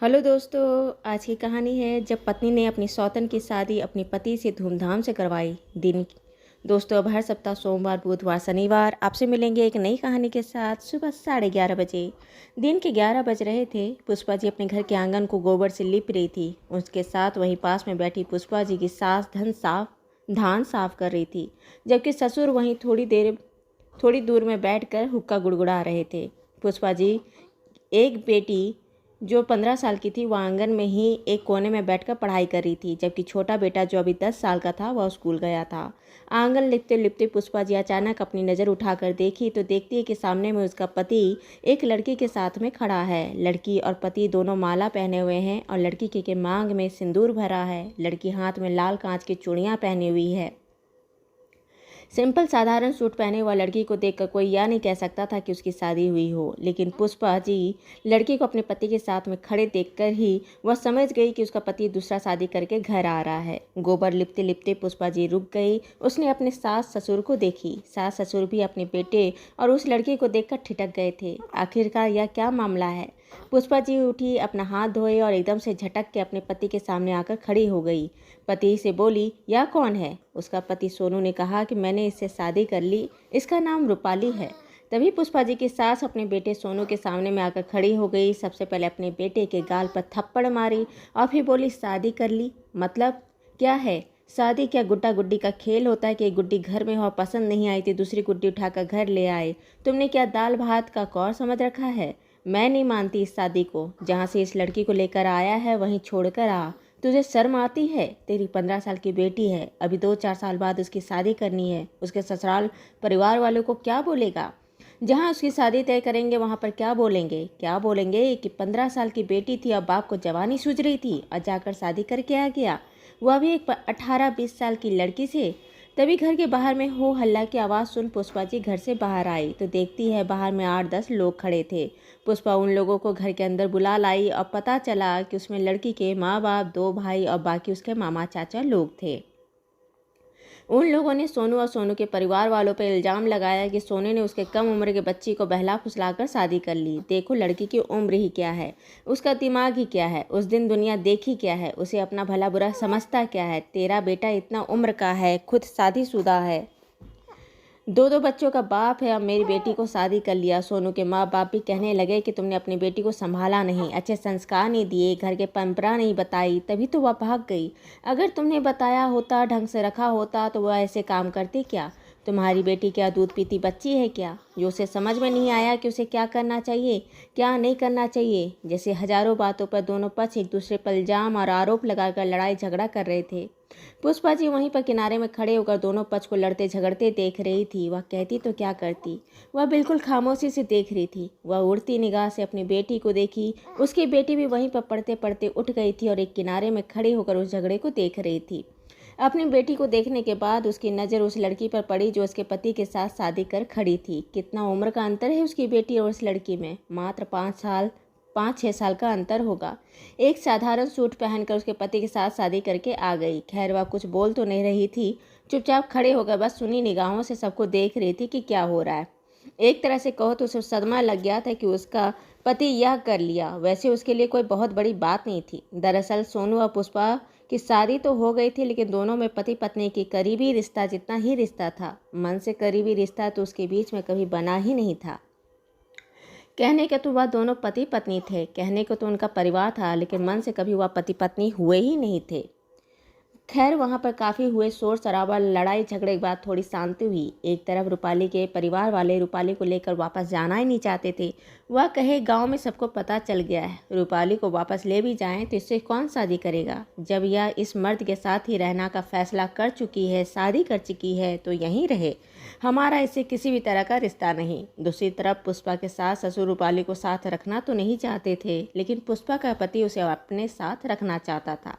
Hello दोस्तों। आज की कहानी है जब पत्नी ने अपनी सौतन की शादी अपने पति से धूमधाम से करवाई। दिन दोस्तों, अब हर सप्ताह सोमवार, बुधवार, शनिवार आपसे मिलेंगे एक नई कहानी के साथ सुबह 11:30 बजे। दिन के 11 बज रहे थे। पुष्पा जी अपने घर के आंगन को गोबर से लिप रही थी। उसके साथ वहीं पास में बैठी पुष्पा जी की सास धान साफ कर रही थी, जबकि ससुर वहीं थोड़ी दूर में बैठकर हुक्का गुड़गुड़ा रहे थे। पुष्पा जी एक बेटी जो 15 साल की थी वह आंगन में ही एक कोने में बैठकर पढ़ाई कर रही थी, जबकि छोटा बेटा जो अभी 10 साल का था वह स्कूल गया था। आंगन लिपते लिपते पुष्पा जी अचानक अपनी नज़र उठाकर देखी तो देखती है कि सामने में उसका पति एक लड़की के साथ में खड़ा है। लड़की और पति दोनों माला पहने हुए हैं और लड़की के मांग में सिंदूर भरा है। लड़की हाथ में लाल कांच की चूड़ियाँ पहनी हुई है। सिंपल साधारण सूट पहने हुआ लड़की को देखकर कोई यह नहीं कह सकता था कि उसकी शादी हुई हो, लेकिन पुष्पा जी लड़की को अपने पति के साथ में खड़े देखकर ही वह समझ गई कि उसका पति दूसरा शादी करके घर आ रहा है। गोबर लिपते लिपते पुष्पा जी रुक गई। उसने अपने सास ससुर को देखी। सास ससुर भी अपने बेटे और उस लड़की को देखकर ठिठक गए थे। आखिरकार यह क्या मामला है? पुष्पा जी उठी, अपना हाथ धोए और एकदम से झटक के अपने पति के सामने आकर खड़ी हो गई। पति से बोली, यह कौन है? उसका पति सोनू ने कहा कि मैंने इससे शादी कर ली, इसका नाम रूपाली है। तभी पुष्पा जी की सास अपने बेटे सोनू के सामने में आकर खड़ी हो गई। सबसे पहले अपने बेटे के गाल पर थप्पड़ मारी और फिर बोली, शादी कर ली मतलब क्या है? शादी क्या गुड्डा गुड्डी का खेल होता है कि एक गुड्डी घर में हो, पसंद नहीं आई थी दूसरी गुड्डी उठाकर घर ले आए? तुमने क्या दाल भात का कौर समझ रखा है? मैं नहीं मानती इस शादी को। जहाँ से इस लड़की को लेकर आया है वहीं छोड़कर आ। तुझे शर्म आती है? तेरी 15 साल की बेटी है, अभी 2-4 साल बाद उसकी शादी करनी है। उसके ससुराल परिवार वालों को क्या बोलेगा? जहाँ उसकी शादी तय करेंगे वहाँ पर क्या बोलेंगे? क्या बोलेंगे कि 15 साल की बेटी थी और बाप को जवानी सूझ रही थी और जाकर शादी करके आ गया, वह भी एक 18-20 साल की लड़की से। तभी घर के बाहर में हो हल्ला की आवाज़ सुन पुष्पा जी घर से बाहर आई तो देखती है बाहर में 8-10 लोग खड़े थे। पुष्पा उन लोगों को घर के अंदर बुला लाई और पता चला कि उसमें लड़की के माँ बाप, 2 भाई और बाकी उसके मामा चाचा लोग थे। उन लोगों ने सोनू और सोनू के परिवार वालों पर इल्ज़ाम लगाया कि सोनू ने उसके कम उम्र के बच्ची को बहला फुसलाकर शादी कर ली। देखो लड़की की उम्र ही क्या है, उसका दिमाग ही क्या है, उस दिन दुनिया देखी क्या है, उसे अपना भला बुरा समझता क्या है। तेरा बेटा इतना उम्र का है, खुद शादीशुदा है, 2-2 बच्चों का बाप है और मेरी बेटी को शादी कर लिया। सोनू के माँ बाप भी कहने लगे कि तुमने अपनी बेटी को संभाला नहीं, अच्छे संस्कार नहीं दिए, घर के परंपरा नहीं बताई, तभी तो वह भाग गई। अगर तुमने बताया होता, ढंग से रखा होता तो वह ऐसे काम करती क्या? तुम्हारी बेटी क्या दूध पीती बच्ची है क्या, जो उसे समझ में नहीं आया कि उसे क्या करना चाहिए क्या नहीं करना चाहिए? जैसे हजारों बातों पर दोनों पक्ष एक दूसरे पर इल्जाम और आरोप लगाकर लड़ाई झगड़ा कर रहे थे। पुष्पा जी वहीं पर किनारे में खड़े होकर दोनों पक्ष को लड़ते झगड़ते देख रही थी। वह कहती तो क्या करती, वह बिल्कुल खामोशी से देख रही थी। वह उड़ती निगाह से अपनी बेटी को देखी। उसकी बेटी भी वहीं पर पढ़ते पढ़ते उठ गई थी और एक किनारे में खड़ी होकर उस झगड़े को देख रही थी। अपनी बेटी को देखने के बाद उसकी नज़र उस लड़की पर पड़ी जो उसके पति के साथ शादी कर खड़ी थी। कितना उम्र का अंतर है उसकी बेटी और उस लड़की में, मात्र 5-6 साल का अंतर होगा। एक साधारण सूट पहनकर उसके पति के साथ शादी करके आ गई। खैर वह कुछ बोल तो नहीं रही थी, चुपचाप खड़े होकर बस सुनी निगाहों से सबको देख रही थी कि क्या हो रहा है। एक तरह से कहो तो उसे सदमा लग गया था कि उसका पति यह कर लिया। वैसे उसके लिए कोई बहुत बड़ी बात नहीं थी। दरअसल सोनू और पुष्पा की शादी तो हो गई थी, लेकिन दोनों में पति पत्नी की करीबी रिश्ता जितना ही रिश्ता था, मन से करीबी रिश्ता तो उसके बीच में कभी बना ही नहीं था। कहने के तो वह दोनों पति पत्नी थे, कहने को तो उनका परिवार था, लेकिन मन से कभी वह पति पत्नी हुए ही नहीं थे। खैर वहाँ पर काफ़ी हुए शोर शराबा, लड़ाई झगड़े के बाद थोड़ी शांति हुई। एक तरफ रूपाली के परिवार वाले रूपाली को लेकर वापस जाना ही नहीं चाहते थे। वह कहे गांव में सबको पता चल गया है, रूपाली को वापस ले भी जाएं तो इससे कौन शादी करेगा? जब यह इस मर्द के साथ ही रहना का फैसला कर चुकी है, शादी कर चुकी है, तो यहीं रहे, हमारा इससे किसी भी तरह का रिश्ता नहीं। दूसरी तरफ पुष्पा के सास ससुर रूपाली को साथ रखना तो नहीं चाहते थे, लेकिन पुष्पा का पति उसे अपने साथ रखना चाहता था।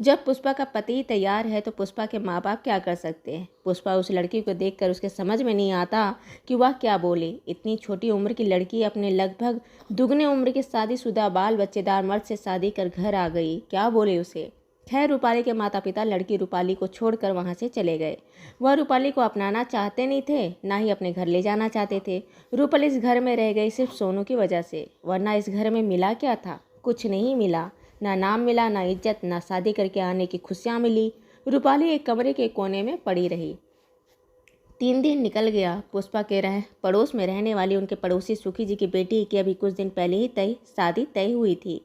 जब पुष्पा का पति तैयार है तो पुष्पा के माँ बाप क्या कर सकते हैं? पुष्पा उस लड़की को देखकर उसके समझ में नहीं आता कि वह क्या बोले। इतनी छोटी उम्र की लड़की अपने लगभग दुगने उम्र के शादीशुदा बाल बच्चेदार मर्द से शादी कर घर आ गई, क्या बोले उसे? खैर रूपाली के माता पिता लड़की रूपाली को छोड़कर वहां से चले गए। वह रूपाली को अपनाना चाहते नहीं थे, ना ही अपने घर ले जाना चाहते थे। रूपाली इस घर में रह गई सिर्फ सोनू की वजह से, वरना इस घर में मिला क्या था? कुछ नहीं मिला, ना नाम मिला, ना इज्जत, ना शादी करके आने की खुशियाँ मिली। रूपाली एक कमरे के कोने में पड़ी रही। 3 दिन निकल गया। पुष्पा के पड़ोस में रहने वाली उनके पड़ोसी सुखी जी की बेटी की अभी कुछ दिन पहले ही शादी तय हुई थी।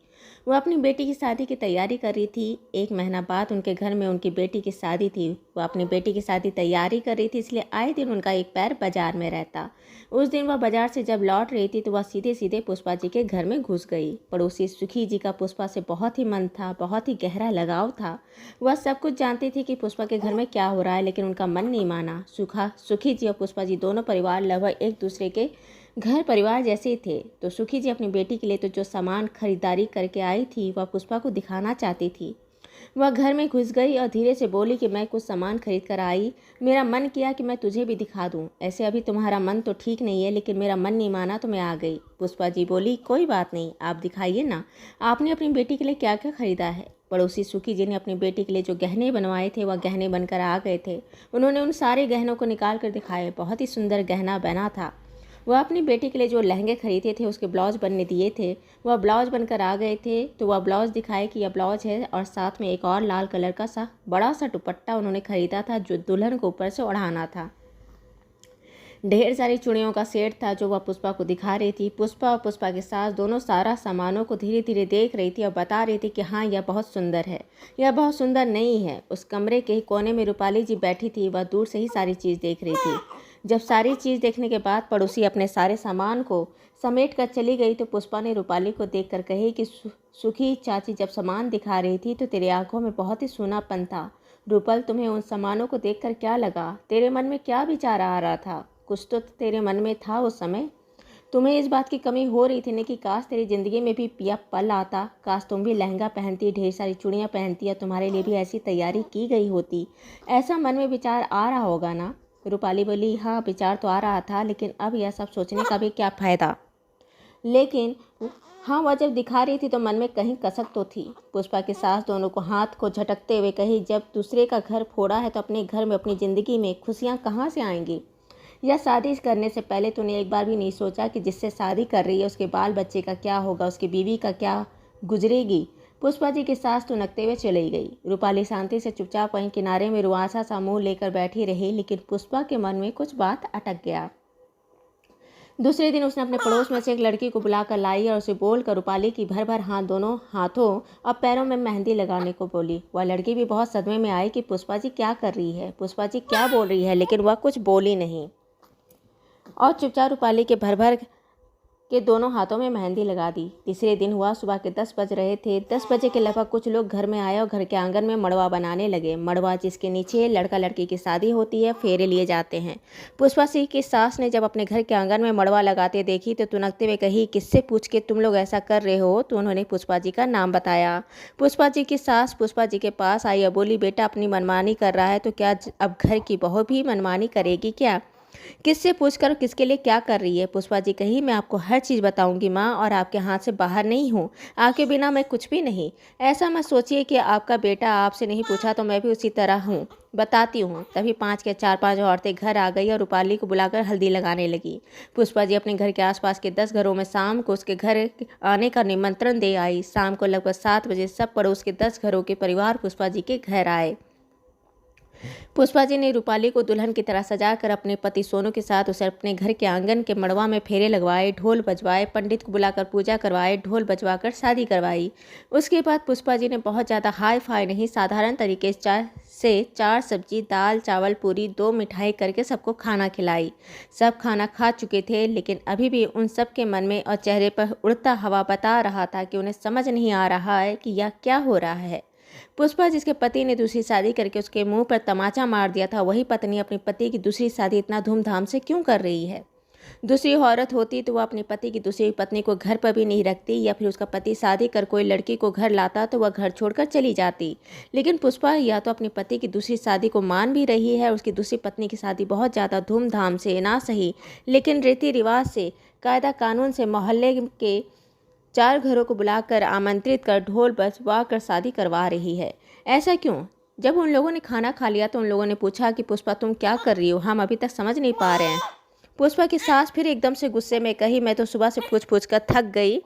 वह अपनी बेटी की शादी की तैयारी कर रही थी। 1 महीना बाद उनके घर में उनकी बेटी की शादी थी। वह अपनी बेटी की शादी तैयारी कर रही थी, इसलिए आए दिन उनका एक पैर बाजार में रहता। उस दिन वह बाजार से जब लौट रही थी तो वह सीधे सीधे पुष्पा जी के घर में घुस गई। पड़ोसी सुखी जी का पुष्पा से बहुत ही मन था, बहुत ही गहरा लगाव था। वह सब कुछ जानती थी कि पुष्पा के घर में क्या हो रहा है, लेकिन उनका मन नहीं माना। सुखी जी और पुष्पा जी दोनों परिवार लगभग एक दूसरे के घर परिवार जैसे थे। तो सुखी जी अपनी बेटी के लिए तो जो सामान खरीदारी करके आई थी वह पुष्पा को दिखाना चाहती थी। वह घर में घुस गई और धीरे से बोली कि मैं कुछ सामान खरीद कर आई, मेरा मन किया कि मैं तुझे भी दिखा दूं। ऐसे अभी तुम्हारा मन तो ठीक नहीं है, लेकिन मेरा मन नहीं माना तो मैं आ गई। पुष्पा जी बोली, कोई बात नहीं, आप दिखाइए ना, आपने अपनी बेटी के लिए क्या क्या खरीदा है। पड़ोसी सुखी जी ने अपनी बेटी के लिए जो गहने बनवाए थे वह गहने बनकर आ गए थे। उन्होंने उन सारे गहनों को निकाल कर दिखाए। बहुत ही सुंदर गहना बना था। वह अपनी बेटी के लिए जो लहंगे खरीदे थे उसके ब्लाउज बनने दिए थे, वह ब्लाउज बनकर आ गए थे। तो वह ब्लाउज दिखाए कि यह ब्लाउज है, और साथ में एक और लाल कलर का बड़ा सा दुपट्टा उन्होंने खरीदा था जो दुल्हन को ऊपर से ओढ़ाना था। ढेर सारी चूड़ियों का सेट था जो वह पुष्पा को दिखा रही थी। पुष्पा और पुष्पा के सास दोनों सारा सामानों को धीरे धीरे देख रही थी और बता रही थी कि हाँ, यह बहुत सुंदर है, यह बहुत सुंदर नहीं है। उस कमरे के कोने में रूपाली जी बैठी थी। वह दूर से ही सारी चीज़ देख रही थी। जब सारी चीज़ देखने के बाद पड़ोसी अपने सारे सामान को समेट कर चली गई तो पुष्पा ने रूपाली को देखकर कही कि सुखी चाची जब सामान दिखा रही थी तो तेरी आंखों में बहुत ही सूनापन था। रूपल, तुम्हें उन सामानों को देखकर क्या लगा? तेरे मन में क्या विचार आ रहा था? कुछ तो तेरे मन में था उस समय। तुम्हें इस बात की कमी हो रही थी न कि काश तेरी ज़िंदगी में भी यह पल आता, काश तुम भी लहंगा पहनती, ढेर सारी चूड़ियाँ पहनती, या तुम्हारे लिए भी ऐसी तैयारी की गई होती। ऐसा मन में विचार आ रहा होगा ना? रूपाली बोली, हाँ, विचार तो आ रहा था, लेकिन अब यह सब सोचने का भी क्या फ़ायदा। लेकिन हाँ, वह जब दिखा रही थी तो मन में कहीं कसक तो थी। पुष्पा के सास दोनों को हाथ को झटकते हुए कही, जब दूसरे का घर फोड़ा है तो अपने घर में, अपनी ज़िंदगी में खुशियाँ कहाँ से आएंगी? यह शादी करने से पहले तूने एक बार भी नहीं सोचा कि जिससे शादी कर रही है उसके बाल बच्चे का क्या होगा, उसकी बीवी का क्या गुजरेगी? पुष्पा जी की सास तो नकते हुए चली गई। रूपाली शांति से चुपचाप वहीं किनारे में रुआसा सा मुंह लेकर बैठी रही, लेकिन पुष्पा के मन में कुछ बात अटक गया। दूसरे दिन उसने अपने पड़ोस में से एक लड़की को बुलाकर लाई और उसे बोलकर रूपाली की भर भर हाथ, दोनों हाथों और पैरों में मेहंदी लगाने को बोली। वह लड़की भी बहुत सदमे में आई कि पुष्पा जी क्या कर रही है, पुष्पा जी क्या बोल रही है, लेकिन वह कुछ बोली नहीं और चुपचाप रूपाली के भर भर के दोनों हाथों में मेहंदी लगा दी। तीसरे दिन हुआ, सुबह के 10 बज रहे थे। 10 बजे के लगभग कुछ लोग घर में आए और घर के आंगन में मड़वा बनाने लगे। मड़वा जिसके नीचे लड़का लड़की की शादी होती है, फेरे लिए जाते हैं। पुष्पा सिंह की सास ने जब अपने घर के आंगन में मड़वा लगाते देखी तो तुनकते हुए कही, किससे पूछ के तुम लोग ऐसा कर रहे हो? तो उन्होंने पुष्पा जी का नाम बताया। पुष्पा जी की सास पुष्पा जी के पास आई और बोली, बेटा अपनी मनमानी कर रहा है तो क्या अब घर की बहू भी मनमानी करेगी क्या? किससे पूछकर किसके लिए क्या कर रही है? पुष्पा जी कही, मैं आपको हर चीज़ बताऊंगी माँ, और आपके हाथ से बाहर नहीं हूँ, आपके बिना मैं कुछ भी नहीं। ऐसा मत सोचिए कि आपका बेटा आपसे नहीं पूछा तो मैं भी उसी तरह हूँ, बताती हूँ। तभी 5 के 4-5 औरतें घर आ गई और रूपाली को बुलाकर हल्दी लगाने लगी। पुष्पा जी अपने घर के आसपास के 10 घरों में शाम को उसके घर आने का निमंत्रण दे आई। शाम को लगभग 7 बजे सब पड़ोस के 10 घरों के परिवार पुष्पा जी के घर आए। पुष्पा जी ने रूपाली को दुल्हन की तरह सजाकर अपने पति सोनू के साथ उसे अपने घर के आंगन के मड़वा में फेरे लगवाए, ढोल बजवाए, पंडित को बुलाकर पूजा करवाए, ढोल बजवाकर शादी करवाई। उसके बाद पुष्पा जी ने बहुत ज़्यादा हाई फाई नहीं, साधारण तरीके से 4 सब्जी, दाल, चावल, पूरी, 2 मिठाई करके सबको खाना खिलाई। सब खाना खा चुके थे, लेकिन अभी भी उन सब के मन में और चेहरे पर उड़ता हवा बता रहा था कि उन्हें समझ नहीं आ रहा है कि यह क्या हो रहा है। पुष्पा जिसके पति ने दूसरी शादी करके उसके मुंह पर तमाचा मार दिया था, वही पत्नी अपने पति की दूसरी शादी इतना धूमधाम से क्यों कर रही है? दूसरी औरत होती तो वह अपने पति की दूसरी पत्नी को घर पर भी नहीं रखती, या फिर उसका पति शादी कर कोई लड़की को घर लाता तो वह घर छोड़कर चली जाती। लेकिन पुष्पा या तो अपने पति की दूसरी शादी को मान भी रही है, उसकी दूसरी पत्नी की शादी बहुत ज़्यादा धूमधाम से, ना सही लेकिन रीति रिवाज से, कायदा कानून से, मोहल्ले के 4 घरों को बुलाकर आमंत्रित कर ढोल बजवा कर शादी करवा रही है। ऐसा क्यों? जब उन लोगों ने खाना खा लिया तो उन लोगों ने पूछा कि पुष्पा तुम क्या कर रही हो, हम अभी तक समझ नहीं पा रहे हैं। पुष्पा की सास फिर एकदम से गुस्से में कही, मैं तो सुबह से पूछ पूछ कर थक गई।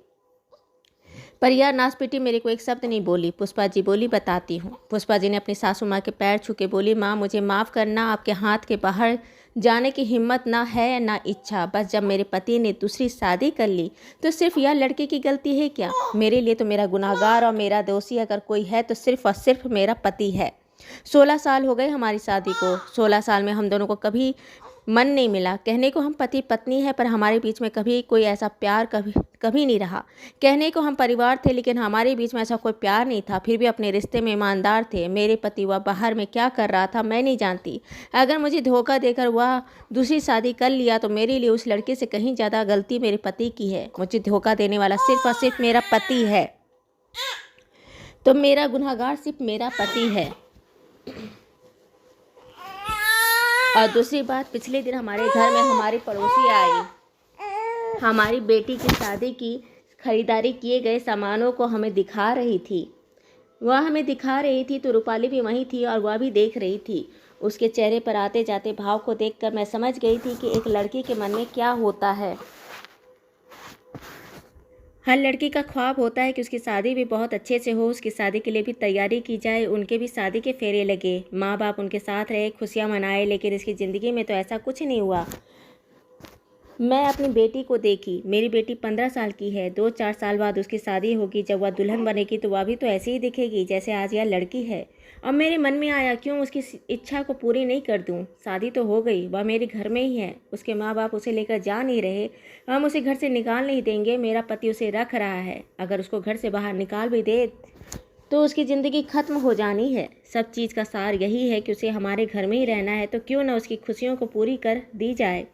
पर यह नासपीटी मेरे को एक शब्द नहीं बोली। पुष्पा जी बोली, बताती हूँ। पुष्पा जी ने अपनी सासू माँ के पैर छू के बोली, माँ मुझे माफ़ करना, आपके हाथ के बाहर जाने की हिम्मत ना है ना इच्छा। बस जब मेरे पति ने दूसरी शादी कर ली तो सिर्फ यह लड़के की गलती है क्या? मेरे लिए तो मेरा गुनाहगार और मेरा दोषी अगर कोई है तो सिर्फ और सिर्फ मेरा पति है। 16 साल हो गए हमारी शादी को। 16 साल में हम दोनों को कभी मन नहीं मिला। कहने को हम पति पत्नी है, पर हमारे बीच में कभी कोई ऐसा प्यार कभी नहीं रहा। कहने को हम परिवार थे, लेकिन हमारे बीच में ऐसा कोई प्यार नहीं था। फिर भी अपने रिश्ते में ईमानदार थे। मेरे पति वह बाहर में क्या कर रहा था मैं नहीं जानती। अगर मुझे धोखा देकर वह दूसरी शादी कर लिया तो मेरे लिए उस लड़के से कहीं ज़्यादा गलती मेरे पति की है। मुझे धोखा देने वाला सिर्फ और सिर्फ मेरा पति है, तो मेरा गुनहगार सिर्फ मेरा पति है। और दूसरी बात, पिछले दिन हमारे घर में हमारी पड़ोसी आई। हमारी बेटी की शादी की खरीदारी किए गए सामानों को हमें दिखा रही थी। वह हमें दिखा रही थी तो रूपाली भी वहीं थी और वह भी देख रही थी। उसके चेहरे पर आते जाते भाव को देखकर मैं समझ गई थी कि एक लड़की के मन में क्या होता है। हर लड़की का ख्वाब होता है कि उसकी शादी भी बहुत अच्छे से हो, उसकी शादी के लिए भी तैयारी की जाए, उनके भी शादी के फेरे लगे, माँ बाप उनके साथ रहे, खुशियाँ मनाए। लेकिन इसकी ज़िंदगी में तो ऐसा कुछ नहीं हुआ। मैं अपनी बेटी को देखी। मेरी बेटी 15 साल की है। 2-4 साल बाद उसकी शादी होगी। जब वह दुल्हन बनेगी तो वह भी तो ऐसे ही दिखेगी जैसे आज यह लड़की है। और मेरे मन में आया, क्यों उसकी इच्छा को पूरी नहीं कर दूं। शादी तो हो गई, वह मेरे घर में ही है। उसके माँ बाप उसे लेकर जा नहीं रहे, हम उसे घर से निकाल नहीं देंगे। मेरा पति उसे रख रहा है। अगर उसको घर से बाहर निकाल भी दे तो उसकी ज़िंदगी ख़त्म हो जानी है। सब चीज़ का सार यही है कि उसे हमारे घर में ही रहना है, तो क्यों ना उसकी खुशियों को पूरी कर दी जाए।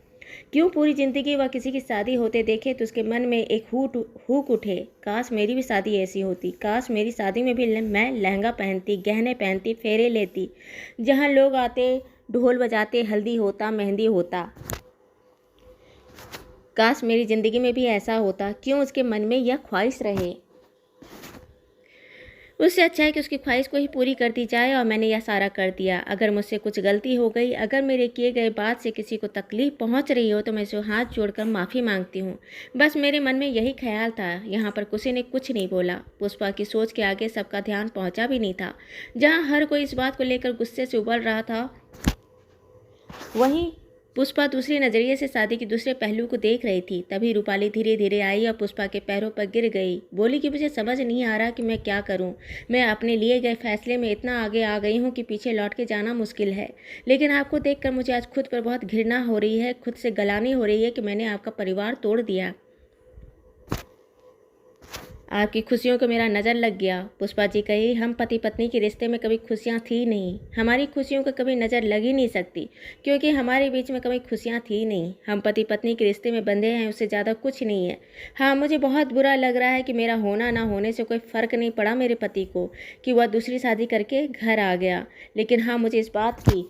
क्यों पूरी ज़िंदगी वह किसी की शादी होते देखे तो उसके मन में एक हुक उठे, काश मेरी भी शादी ऐसी होती। काश मेरी शादी में भी मैं लहंगा पहनती, गहने पहनती, फेरे लेती, जहाँ लोग आते, ढोल बजाते, हल्दी होता, मेहंदी होता। काश मेरी ज़िंदगी में भी ऐसा होता। क्यों उसके मन में यह ख्वाहिश रहे। उससे अच्छा है कि उसकी ख्वाहिश को ही पूरी कर दी जाए। और मैंने यह सारा कर दिया। अगर मुझसे कुछ गलती हो गई, अगर मेरे किए गए बात से किसी को तकलीफ़ पहुंच रही हो तो मैं इसे हाथ जोड़कर माफ़ी मांगती हूँ। बस मेरे मन में यही ख्याल था। यहाँ पर किसी ने कुछ नहीं बोला। पुष्पा की सोच के आगे सबका ध्यान पहुँचा भी नहीं था। जहाँ हर कोई इस बात को लेकर गुस्से से उबल रहा था, वहीं पुष्पा दूसरी नज़रिए से शादी के दूसरे पहलू को देख रही थी। तभी रूपाली धीरे धीरे आई और पुष्पा के पैरों पर गिर गई। बोली कि मुझे समझ नहीं आ रहा कि मैं क्या करूं। मैं अपने लिए गए फैसले में इतना आगे आ गई हूं कि पीछे लौट के जाना मुश्किल है। लेकिन आपको देखकर मुझे आज खुद पर बहुत घृणा हो रही है, खुद से गलानी हो रही है कि मैंने आपका परिवार तोड़ दिया। आपकी खुशियों को मेरा नज़र लग गया। पुष्पा जी कही, हम पति पत्नी के रिश्ते में कभी खुशियाँ थी नहीं। हमारी खुशियों को कभी नज़र लग ही नहीं सकती, क्योंकि हमारे बीच में कभी खुशियाँ थी नहीं। हम पति पत्नी के रिश्ते में बंधे हैं, उससे ज़्यादा कुछ नहीं है। हाँ, मुझे बहुत बुरा लग रहा है कि मेरा होना ना होने से कोई फ़र्क नहीं पड़ा मेरे पति को, कि वह दूसरी शादी करके घर आ गया। लेकिन हाँ, मुझे इस बात की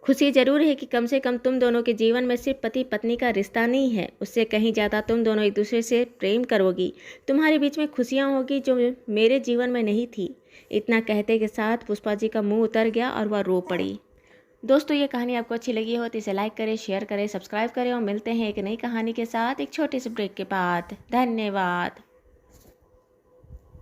खुशी ज़रूर है कि कम से कम तुम दोनों के जीवन में सिर्फ पति पत्नी का रिश्ता नहीं है, उससे कहीं ज़्यादा तुम दोनों एक दूसरे से प्रेम करोगी। तुम्हारे बीच में खुशियाँ होगी जो मेरे जीवन में नहीं थी। इतना कहते के साथ पुष्पा जी का मुंह उतर गया और वह रो पड़ी। दोस्तों, ये कहानी आपको अच्छी लगी हो तो इसे लाइक करें, शेयर करें, सब्सक्राइब करें और मिलते हैं एक नई कहानी के साथ एक छोटे से ब्रेक के बाद। धन्यवाद।